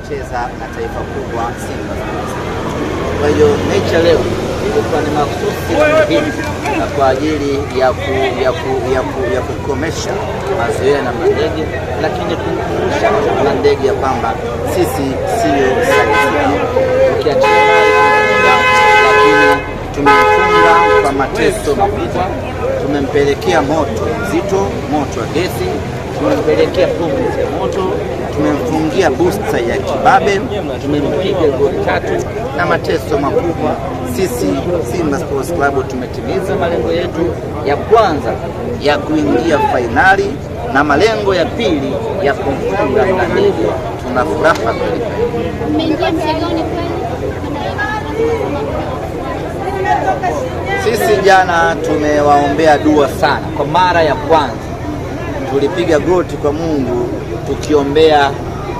anacheza na taifa kubwa Simba. Kwa hiyo mechi ya leo ilikuwa ni mahususi kwa ajili ya kukomesha mazoea na Mlandege, lakini kukumbusha Mlandege ya kwamba sisi sio saizi yao. Ukiachilia lakini tumemfunga kwa mateso makubwa, tumempelekea moto mzito, moto wa gesi, tumempelekea pumzi ya moto, tumemfungia booster ya kibabe, tumempiga goli 3 na mateso makubwa. Sisi Simba Sports Club tumetimiza malengo yetu ya kwanza ya kuingia fainali na malengo ya pili ya kumfunga Mlandege. Tuna furaha kweli. Sisi jana tumewaombea dua sana. Kwa mara ya kwanza tulipiga goti kwa Mungu tukiombea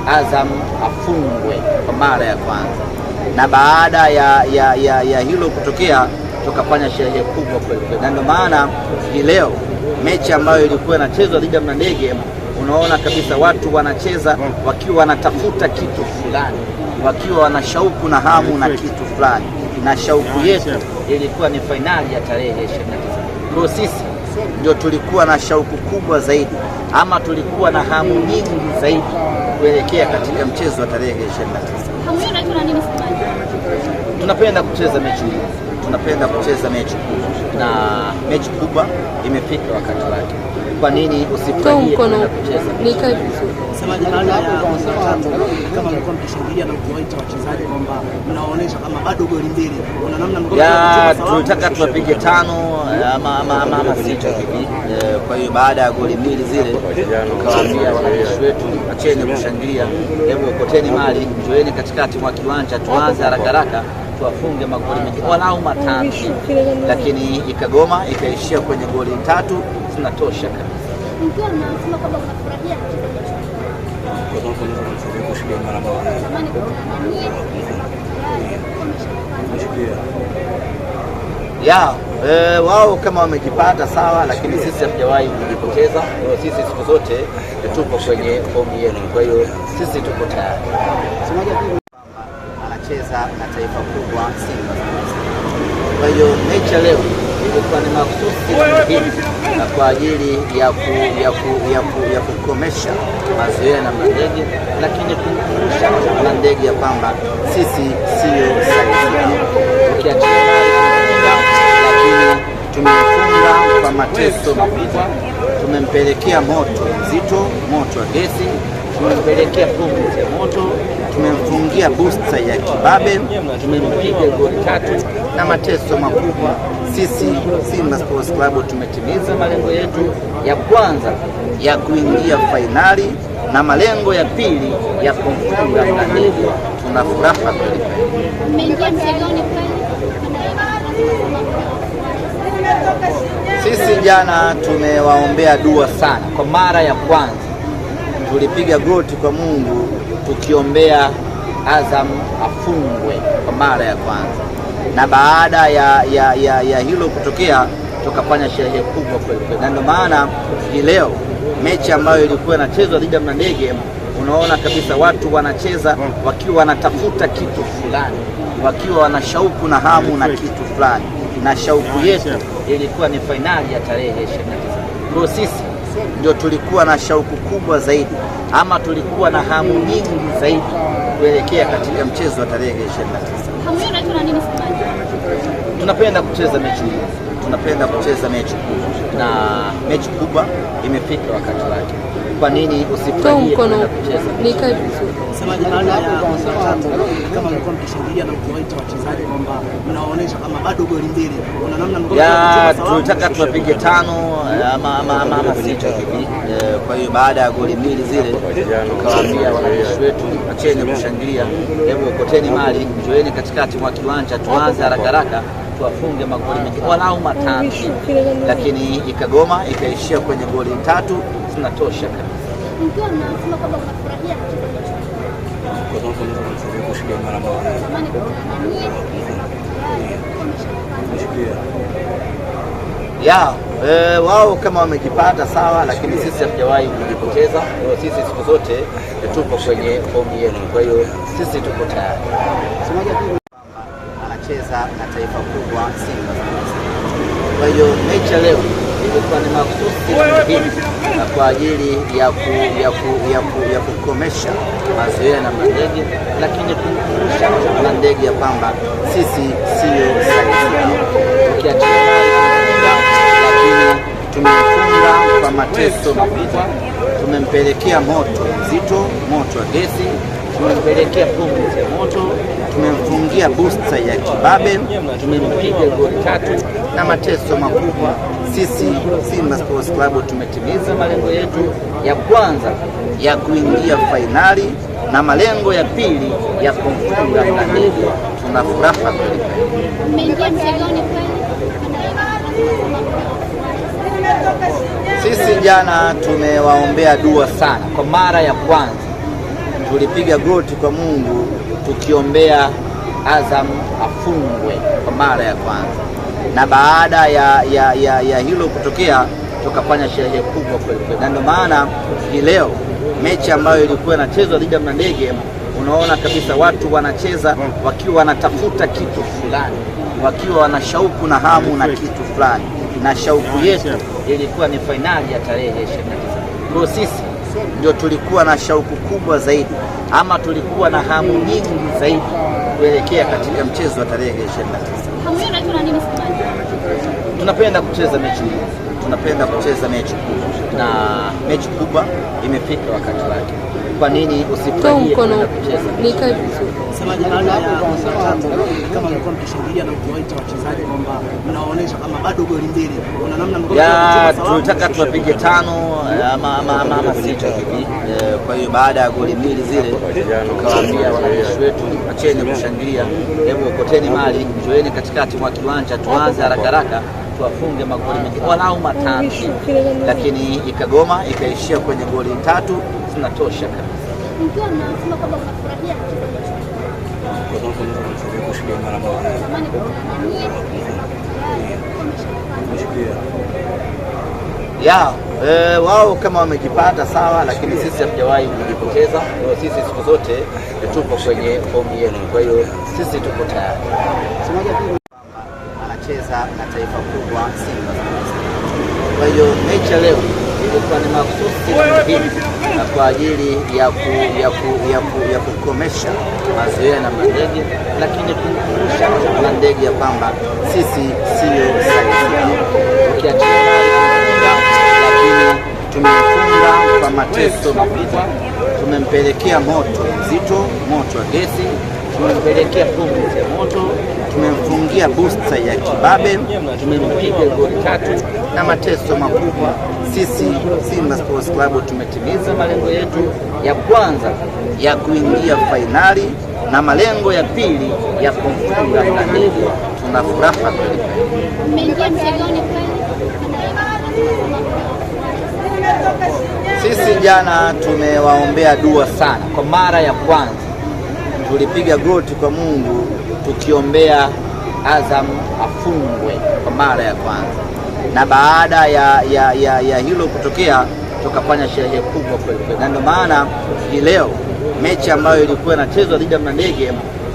Azam afungwe kwa mara ya kwanza, na baada ya hilo kutokea tukafanya sherehe kubwa kweli. Na ndio maana hii leo mechi ambayo ilikuwa inachezwa dhidi ya Mlandege, unaona kabisa watu wanacheza wakiwa wanatafuta kitu fulani, wakiwa wana shauku na hamu na kitu fulani, na shauku yetu ilikuwa ni fainali ya tarehe 29. Kwa sisi ndio tulikuwa na shauku kubwa zaidi, ama tulikuwa na hamu nyingi zaidi kuelekea katika mchezo wa tarehe 29. Tunapenda kucheza mechi hii, tunapenda kucheza mechi kubwa, na mechi kubwa imefika wakati wake. Kwa nini usifurahie kwenda kucheza? Nikae vizuri. Sema jana kama mlikuwa mkishangilia na kuwaita wachezaji kwamba mnaonesha kama bado goli mbili. Kuna namna mlikuwa tunataka tuwapige 5 ama 6 hivi. Kwa hiyo baada ya goli mbili zile tukawaambia wanajeshi wetu, acheni kushangilia, hebu okoteni mali, njoeni katikati mwa kiwanja, tuanze haraka tuwafunge magoli mengi walau 5, lakini ikagoma, ikaishia kwenye goli 3 zinatosha kabisa. Wao kama wamejipata sawa, lakini sisi hatujawahi kujipoteza. Sisi siku zote tupo kwenye fomu yetu, kwa hiyo sisi tuko tayari. Anacheza na taifa kubwa Simba. Kwa hiyo mechi ya leo ilikuwa ni mahususi kwa ajili ya kukomesha mazoea na Mlandege, lakini kukumbusha Mlandege ya kwamba sisi sio saizi yao. Ukiachilia lakini tumemfunga kwa mateso makubwa, tumempelekea moto mzito, moto wa gesi, tumempelekea pumzi ya moto, tumemfungia booster ya kibabe, tumempiga goli 3 na mateso makubwa. Sisi Simba Sports Club tumetimiza malengo yetu ya kwanza ya kuingia fainali na malengo ya pili ya kumfunga Mlandege. Tuna furaha kweli. Sisi jana tumewaombea dua sana. Kwa mara ya kwanza tulipiga goti kwa Mungu tukiombea Azam afungwe kwa mara ya kwanza, na baada ya hilo kutokea tukafanya sherehe kubwa kweli. Na ndio maana hii leo mechi ambayo ilikuwa inachezwa dhidi ya Mlandege, unaona kabisa watu wanacheza wakiwa wanatafuta kitu fulani, wakiwa wana shauku na hamu na kitu fulani, na shauku yetu ilikuwa ni fainali ya tarehe 29. Kwa sisi ndio tulikuwa na shauku kubwa zaidi, ama tulikuwa na hamu nyingi zaidi kuelekea katika mchezo wa tarehe 29. Tunapenda kucheza mechi hii, tunapenda kucheza mechi kubwa, na mechi kubwa imefika wakati wake. Kwa nini usifurahie kwenda kucheza? Nikae vizuri. Sema jana kama mlikuwa mkishangilia na kuwaita wachezaji kwamba mnaonesha kama bado goli mbili. Kuna namna mlikuwa tunataka tuwapige 5 ama 6 hivi. Kwa hiyo baada ya goli mbili zile tukawaambia wanajeshi wetu, acheni kushangilia, hebu okoteni mali, njoeni katikati mwa kiwanja, tuanze haraka tuwafunge magoli mengi walau 5, lakini ikagoma, ikaishia kwenye goli 3 zinatosha kabisa. wao kama wamejipata sawa, lakini sisi hatujawahi kujipoteza. Sisi siku zote tupo kwenye fomu yetu, kwa hiyo sisi tuko tayari. Anacheza na taifa kubwa Simba. Kwa hiyo mechi ya leo ilikuwa ni mahususi kwa ajili ya kukomesha mazoea na Mlandege, lakini kukumbusha Mlandege ya kwamba sisi sio saizi, lakini tumemfunga kwa mateso makubwa. Tumempelekea moto mzito, moto wa gesi, tumempelekea pumzi ya moto, tumemfungia booster ya kibabe, tumempiga goli 3 na mateso makubwa. Sisi Simba Sports Club tumetimiza malengo yetu ya kwanza ya kuingia fainali na malengo ya pili ya kumfunga Mlandege. Tuna furaha kweli. Sisi jana tumewaombea dua sana. Kwa mara ya kwanza tulipiga goti kwa Mungu tukiombea Azam afungwe kwa mara ya kwanza, na baada ya hilo kutokea tukafanya sherehe kubwa kweli kweli, na ndio maana hii leo mechi ambayo ilikuwa inachezwa dhidi ya Mlandege, unaona kabisa watu wanacheza wakiwa wanatafuta kitu fulani, wakiwa wana shauku na hamu na kitu fulani, na shauku yetu ilikuwa ni fainali ya tarehe 29. Kwa sisi ndio tulikuwa na shauku kubwa zaidi, ama tulikuwa na hamu nyingi zaidi kuelekea katika mchezo wa tarehe 29. Tunapenda kucheza mechi hii, tunapenda kucheza mechi kubwa, na mechi kubwa imefika wakati wake. Kwa nini usifurahie kucheza? Semaji baada ya kama mlikuwa mkishangilia na kuwaita wachezaji kwamba mnaonesha kama bado goli mbili, kuna namna tulitaka tuwapige 5 ama 6 hivi. Kwa hiyo baada ya goli mbili zile tukawaambia wanajeshi wetu, acheni kushangilia, hebu okoteni mali, njoeni katikati mwa kiwanja, tuanze haraka tuwafunge magoli mengi walau 5, lakini ikagoma, ikaishia kwenye goli 3 zinatosha kabisa. Wao kama wamejipata sawa, lakini sisi hatujawahi kujipoteza. Sisi siku zote tupo kwenye fomu yetu, kwa hiyo sisi tuko tayari. Anacheza na taifa kubwa Simba. Kwa hiyo mechi ya leo ilikuwa ni mahususi kwa ajili ya kukomesha mazoea na Mlandege, lakini kukumbusha Mlandege ya kwamba sisi sio saizi, lakini tumemfunga kwa mateso makubwa. Tumempelekea moto mzito, moto wa gesi, tumempelekea pumzi ya moto, tumemfungia booster ya kibabe, tumempiga goli 3 na mateso makubwa. Sisi Simba Sports Club tumetimiza malengo yetu ya kwanza ya kuingia fainali na malengo ya pili ya kumfunga Mlandege. Tuna furaha kweli. Sisi jana tumewaombea dua sana. Kwa mara ya kwanza tulipiga goti kwa Mungu tukiombea Azam afungwe kwa mara ya kwanza, na baada ya hilo kutokea tukafanya sherehe kubwa kweli kweli, na ndio maana hii leo mechi ambayo ilikuwa inachezwa dhidi ya Mlandege,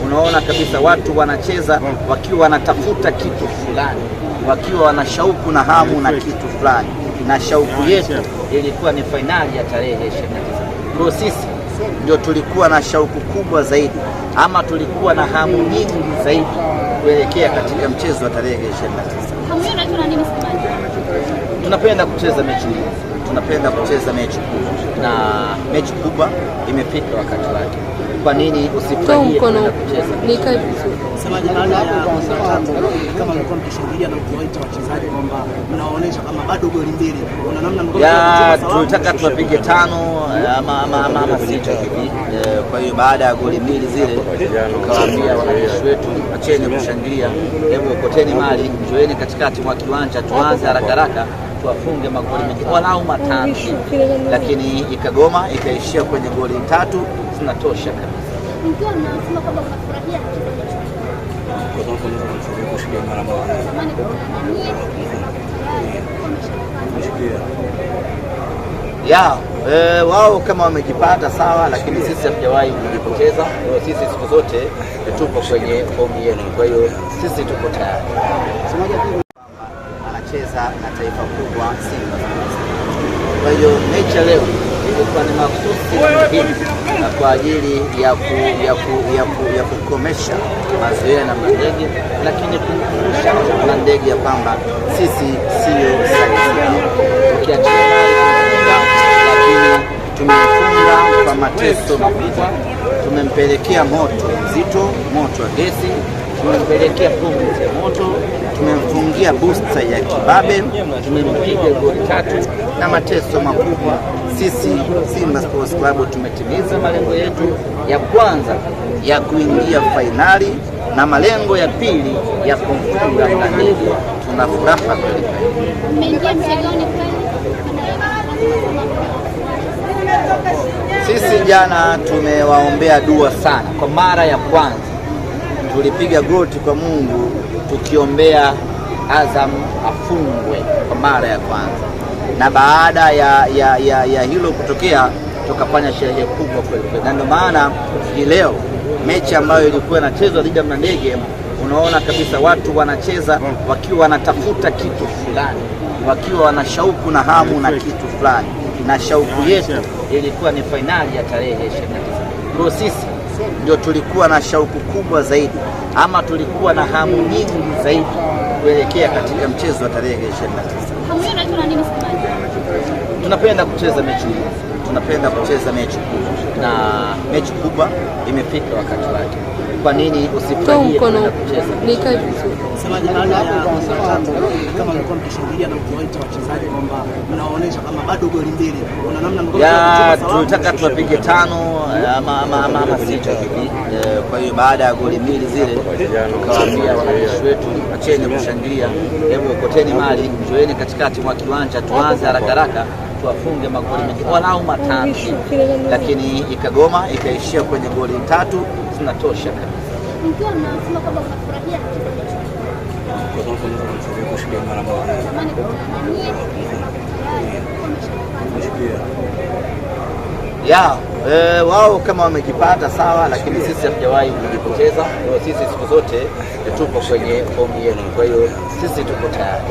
unaona kabisa watu wanacheza wakiwa wanatafuta kitu fulani, wakiwa wana shauku na hamu na kitu fulani, na shauku yetu ilikuwa ni fainali ya tarehe 29. Kwa sisi ndio tulikuwa na shauku kubwa zaidi, ama tulikuwa na hamu nyingi zaidi kuelekea katika mchezo wa tarehe 29. Tunapenda kucheza mechi hii, tunapenda kucheza mechi kubwa, na mechi kubwa imefika wakati wake. Kwa nini usifurahie kucheza? Semaji baada ya kama mlikuwa mkishangilia na kuwaita wachezaji kwamba mnaonesha kama bado goli mbili, kuna namna tulitaka tuwapige 5 ama 6 hivi. Kwa hiyo baada ya goli mbili zile tukawaambia wanajeshi wetu, acheni kushangilia, hebu okoteni mali, njoeni katikati mwa kiwanja, tuanze haraka tuwafunge magoli mengi walau 5, lakini ikagoma, ikaishia kwenye goli 3 zinatosha kabisa. ya wao kama wamejipata sawa, lakini sisi hatujawahi kujipoteza. Sisi siku zote tupo kwenye fomu yetu, kwa hiyo sisi tuko tayari. Anacheza na taifa kubwa Simba. Kwa hiyo mechi leo ilikuwa ni mahususi kwa ajili ya kukomesha mazoea na Mlandege, lakini kukumbusha Mlandege ya kwamba sisi sio saizi. Lakini tumefunga kwa mateso makubwa, tumempelekea moto mzito, moto wa gesi, tumempelekea pumzi ya moto, tumemfungia booster ya kibabe, tumempiga goli 3 na mateso makubwa. Sisi Simba Sports Club tumetimiza malengo yetu ya kwanza ya kuingia fainali na malengo ya pili ya kumfunga Mlandege. Tuna furaha kweli. Sisi jana tumewaombea dua sana. Kwa mara ya kwanza tulipiga goti kwa Mungu tukiombea Azam afungwe kwa mara ya kwanza, na baada ya hilo kutokea tukafanya sherehe kubwa kweli kweli, na ndio maana hii leo mechi ambayo ilikuwa inachezwa dhidi ya Mlandege, unaona kabisa watu wanacheza wakiwa wanatafuta kitu fulani, wakiwa wana shauku na hamu na kitu fulani, na shauku yetu ilikuwa ni fainali ya tarehe 29. Kwa sisi ndio tulikuwa na shauku kubwa zaidi, ama tulikuwa na hamu nyingi zaidi kuelekea katika mchezo wa tarehe 29. Tunapenda kucheza mechi hizi, tunapenda kucheza mechi kubwa, na mechi kubwa imefika wakati wake. Kwa nini usifurahie kwenda kucheza? Semaji baada ya kama mlikuwa mkishangilia na kuwaita wachezaji kwamba mnaonesha kama bado goli mbili, kuna namna tunataka tuwapige 5 ama 6 hivi. Kwa hiyo baada ya goli mbili zile tukawaambia wanajeshi wetu, acheni kushangilia, hebu okoteni mali, njoeni katikati mwa kiwanja, tuanze haraka tuwafunge magoli mengi walau 5, lakini ikagoma, ikaishia kwenye goli 3 zinatosha kabisa. Mkiwa mnasema kwamba mnafurahia wao kama wamejipata sawa, lakini sisi hatujawahi kujipoteza. Sisi siku zote tupo kwenye fomu yetu, kwa hiyo sisi tuko tayari.